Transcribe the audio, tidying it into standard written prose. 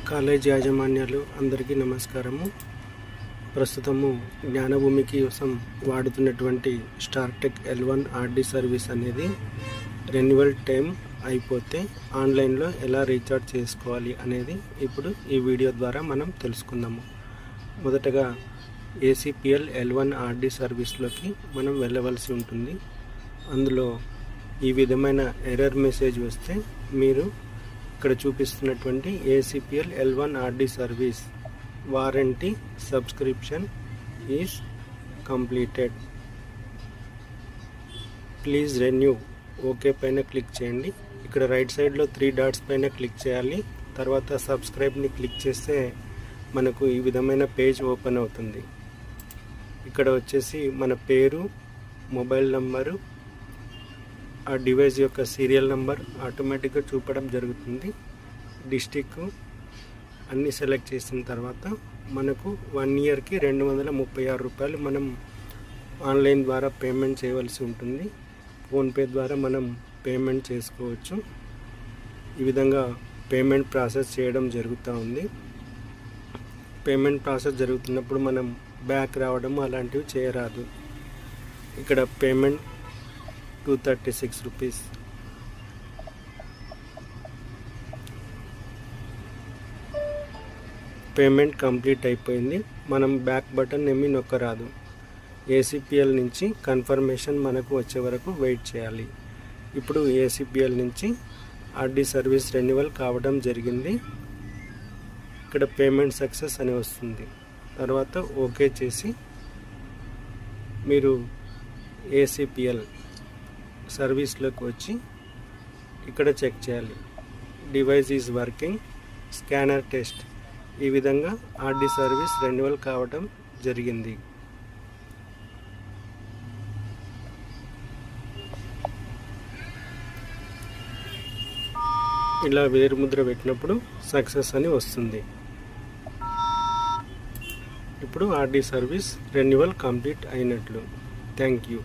College యాజమాన్యాలు అందరికీ నమస్కారము. ప్రస్తుతము జ్ఞానభూమి కోసం వాడుతున్నటువంటి స్టార్టెక్ L1 RD సర్వీస్ అనేది రెన్యువల్ టైం అయిపోతే ఆన్లైన్లో ఎలా రీఛార్జ్ చేసుకోవాలి అనేది ఇప్పుడు ఈ వీడియో ద్వారా మనం తెలుసుకుందాము. మొదటగా ACPL L1 RD సర్వీస్లోకి మనం వెళ్ళవలసి ఉంటుంది. అందులో ఈ విధమైన ఎర్రర్ మెసేజ్ వస్తే మీరు ఇక్కడ చూపిస్తున్నటువంటి ACPL L1 RD service warranty subscription is completed, please renew okay పైన క్లిక్ చేయండి. ఇక్కడ రైట్ సైడ్లో 3 డాట్స్ పైన క్లిక్ చేయాలి. తర్వాత సబ్స్క్రైబ్ని క్లిక్ చేస్తే మనకు ఈ విధమైన పేజ్ ఓపెన్ అవుతుంది. ఇక్కడ వచ్చేసి మన పేరు, మొబైల్ నంబరు, ఆ డివైస్ యొక్క సీరియల్ నెంబర్ ఆటోమేటిక్గా చూపడం జరుగుతుంది. డిస్టిక్ అన్నీ సెలెక్ట్ చేసిన తర్వాత మనకు 1 ఇయర్కి 236 రూపాయలు మనం ఆన్లైన్ ద్వారా పేమెంట్ చేయవలసి ఉంటుంది. ఫోన్పే ద్వారా మనం పేమెంట్ చేసుకోవచ్చు. ఈ విధంగా పేమెంట్ ప్రాసెస్ చేయడం జరుగుతూ ఉంది. పేమెంట్ ప్రాసెస్ జరుగుతున్నప్పుడు మనం బ్యాక్ రావడం అలాంటివి చేయరాదు. ఇక్కడ పేమెంట్ 236 రూపీస్. పేమెంట్ కంప్లీట్ అయిపోయింది. మనం బ్యాక్ బటన్ ఏమీ నొక్కరాదు. ACPL నుంచి కన్ఫర్మేషన్ మనకు వచ్చే వరకు వెయిట్ చేయాలి. ఇప్పుడు ACPL నుంచి RD సర్వీస్ రెన్యువల్ కావడం జరిగింది. ఇక్కడ పేమెంట్ సక్సెస్ అని వస్తుంది. తర్వాత ఓకే చేసి మీరు ACPL సర్వీస్లోకి వచ్చి ఇక్కడ చెక్ చేయాలి. Device is working, scanner test. ఈ విధంగా RD సర్వీస్ రెన్యువల్ కావడం జరిగింది. ఇలా వేరుముద్ర పెట్టినప్పుడు సక్సెస్ అని వస్తుంది. ఇప్పుడు RD సర్వీస్ రెన్యువల్ కంప్లీట్ అయినట్లు. Thank you.